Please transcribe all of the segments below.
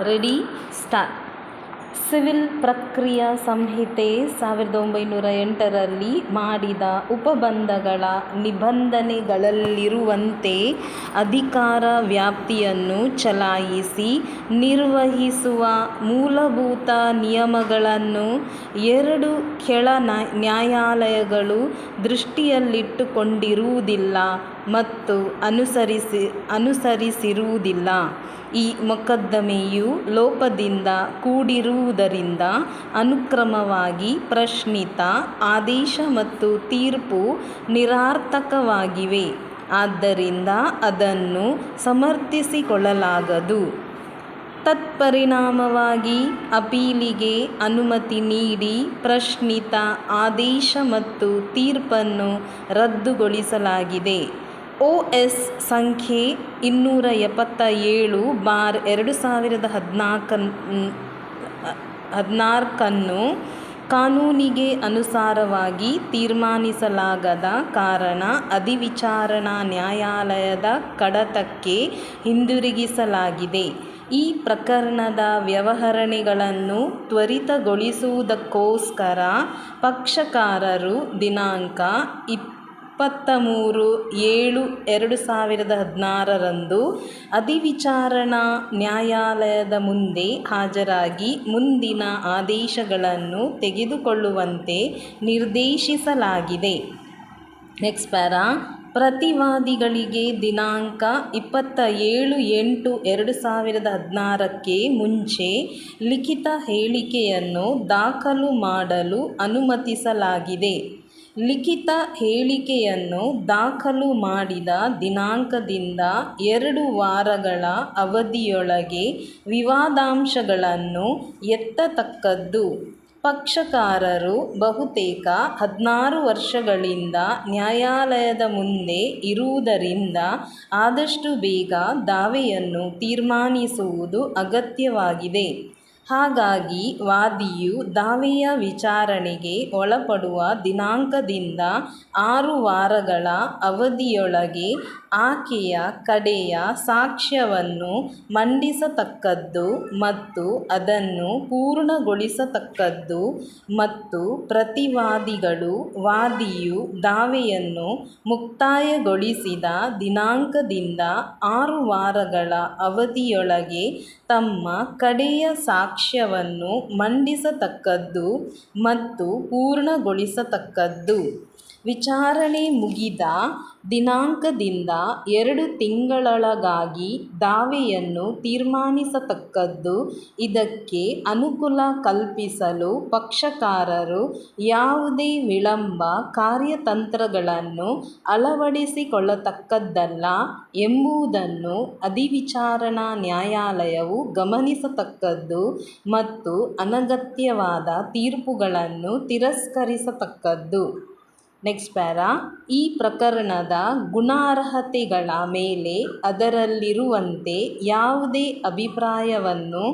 Ready start. Civil ಪ್ರಕ್ರಿಯಾ ಸಂಹಿತೆ 1908ರಲ್ಲಿ ಮಾಡಿದ ಉಪಬಂಧಗಳ ನಿಬಂಧನೆಗಳಲ್ಲಿರುವಂತೆ ಅಧಿಕಾರ ವ್ಯಾಪ್ತಿಯನ್ನು ಚಲಾಯಿಸಿ ನಿರ್ವಹಿಸುವ ಮೂಲಭೂತ ನಿಯಮಗಳನ್ನು ಎರಡು ಕೆಳ ನ್ಯಾಯಾಲಯಗಳು ದೃಷ್ಟಿಯಲ್ಲಿಟ್ಟುಕೊಂಡಿರುವುದಿಲ್ಲ ಮತ್ತು ಅನುಸರಿಸಿರುವುದಿಲ್ಲ. ಈ ಮೊಕದ್ದಮೆಯು ಲೋಪದಿಂದ ಕೂಡಿರುವುದರಿಂದ ಅನುಕ್ರಮವಾಗಿ ಪ್ರಶ್ನಿತ ಆದೇಶ ಮತ್ತು ತೀರ್ಪು ನಿರರ್ಥಕವಾಗಿವೆ. ಆದ್ದರಿಂದ ಅದನ್ನು ಸಮರ್ಥಿಸಿಕೊಳ್ಳಲಾಗದು. ತತ್ಪರಿಣಾಮವಾಗಿ ಅಪೀಲಿಗೆ ಅನುಮತಿ ನೀಡಿ ಪ್ರಶ್ನಿತ ಆದೇಶ ಮತ್ತು ತೀರ್ಪನ್ನು ರದ್ದುಗೊಳಿಸಲಾಗಿದೆ. OS ಸಂಖ್ಯೆ 270/2014 ಕಾನೂನಿಗೆ ಅನುಸಾರವಾಗಿ ತೀರ್ಮಾನಿಸಲಾಗದ ಕಾರಣ ಅಧಿವಿಚಾರಣಾ ನ್ಯಾಯಾಲಯದ ಕಡತಕ್ಕೆ ಹಿಂದಿರುಗಿಸಲಾಗಿದೆ. ಈ ಪ್ರಕರಣದ ವ್ಯವಹರಣೆಗಳನ್ನು ತ್ವರಿತಗೊಳಿಸುವುದಕ್ಕೋಸ್ಕರ ಪಕ್ಷಕಾರರು ದಿನಾಂಕ 23/7/2016 ಅಧಿವಿಚಾರಣಾ ನ್ಯಾಯಾಲಯದ ಮುಂದೆ ಹಾಜರಾಗಿ ಮುಂದಿನ ಆದೇಶಗಳನ್ನು ತೆಗೆದುಕೊಳ್ಳುವಂತೆ ನಿರ್ದೇಶಿಸಲಾಗಿದೆ. Next para. ಪ್ರತಿವಾದಿಗಳಿಗೆ ದಿನಾಂಕ 27/8/2016ಕ್ಕೆ ಮುಂಚೆ ಲಿಖಿತ ಹೇಳಿಕೆಯನ್ನು ದಾಖಲು ಮಾಡಲು ಅನುಮತಿಸಲಾಗಿದೆ. ಲಿಖಿತ ಹೇಳಿಕೆಯನ್ನು ದಾಖಲು ಮಾಡಿದ ದಿನಾಂಕದಿಂದ 2 ವಾರಗಳ ಅವಧಿಯೊಳಗೆ ವಿವಾದಾಂಶಗಳನ್ನು ಎತ್ತತಕ್ಕದ್ದು. ಪಕ್ಷಕಾರರು ಬಹುತೇಕ 16 ವರ್ಷಗಳಿಂದ ನ್ಯಾಯಾಲಯದ ಮುಂದೆ ಇರುವುದರಿಂದ ಆದಷ್ಟು ಬೇಗ ದಾವೆಯನ್ನು ತೀರ್ಮಾನಿಸುವುದು ಅಗತ್ಯವಾಗಿದೆ. ಹಾಗಾಗಿ ವಾದಿಯು ದಾವೆಯ ವಿಚಾರಣೆಗೆ ಒಳಪಡುವ ದಿನಾಂಕದಿಂದ 6 ವಾರಗಳ ಅವಧಿಯೊಳಗೆ ಆಕೆಯ ಕಡೆಯ ಸಾಕ್ಷ್ಯವನ್ನು ಮಂಡಿಸತಕ್ಕದ್ದು ಮತ್ತು ಅದನ್ನು ಪೂರ್ಣಗೊಳಿಸತಕ್ಕದ್ದು ಮತ್ತು ಪ್ರತಿವಾದಿಗಳು ವಾದಿಯು ದಾವೆಯನ್ನು ಮುಕ್ತಾಯಗೊಳಿಸಿದ ದಿನಾಂಕದಿಂದ 6 ವಾರಗಳ ಅವಧಿಯೊಳಗೆ ತಮ್ಮ ಕಡೆಯ ಸಾಕ್ಷ್ಯವನ್ನು ಮಂಡಿಸತಕ್ಕದ್ದು ಮತ್ತು ಪೂರ್ಣಗೊಳಿಸತಕ್ಕದ್ದು. ವಿಚಾರಣೆ ಮುಗಿದ ದಿನಾಂಕದಿಂದ 2 ತಿಂಗಳೊಳಗಾಗಿ ದಾವೆಯನ್ನು ತೀರ್ಮಾನಿಸತಕ್ಕದ್ದು. ಇದಕ್ಕೆ ಅನುಕೂಲ ಕಲ್ಪಿಸಲು ಪಕ್ಷಕಾರರು ಯಾವುದೇ ವಿಳಂಬ ಕಾರ್ಯತಂತ್ರಗಳನ್ನು ಅಳವಡಿಸಿಕೊಳ್ಳತಕ್ಕದ್ದಲ್ಲ ಎಂಬುದನ್ನು ಅಧಿವಿಚಾರಣಾ ನ್ಯಾಯಾಲಯವು ಗಮನಿಸತಕ್ಕದ್ದು ಮತ್ತು ಅನಗತ್ಯವಾದ ತೀರ್ಪುಗಳನ್ನು ತಿರಸ್ಕರಿಸತಕ್ಕದ್ದು. Next para. ಈ ಪ್ರಕರಣದ ಗುಣಾರ್ಹತೆಗಳ ಮೇಲೆ ಅದರಲ್ಲಿರುವಂತೆ ಯಾವುದೇ ಅಭಿಪ್ರಾಯವನ್ನು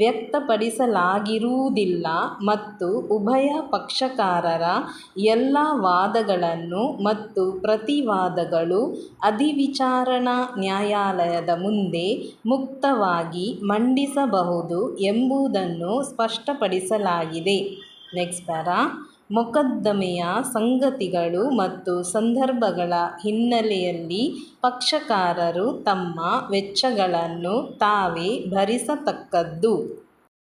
ವ್ಯಕ್ತಪಡಿಸಲಾಗಿರುವುದಿಲ್ಲ ಮತ್ತು ಉಭಯ ಪಕ್ಷಕಾರರ ಎಲ್ಲ ವಾದಗಳನ್ನು ಮತ್ತು ಪ್ರತಿವಾದಗಳು ಅಧಿವಿಚಾರಣಾ ನ್ಯಾಯಾಲಯದ ಮುಂದೆ ಮುಕ್ತವಾಗಿ ಮಂಡಿಸಬಹುದು ಎಂಬುದನ್ನು ಸ್ಪಷ್ಟಪಡಿಸಲಾಗಿದೆ. Next para. ಮೊಕದ್ದಮೆಯ ಸಂಗತಿಗಳು ಮತ್ತು ಸಂದರ್ಭಗಳ ಹಿನ್ನೆಲೆಯಲ್ಲಿ ಪಕ್ಷಕಾರರು ತಮ್ಮ ವೆಚ್ಚಗಳನ್ನು ತಾವೇ ಭರಿಸತಕ್ಕದ್ದು.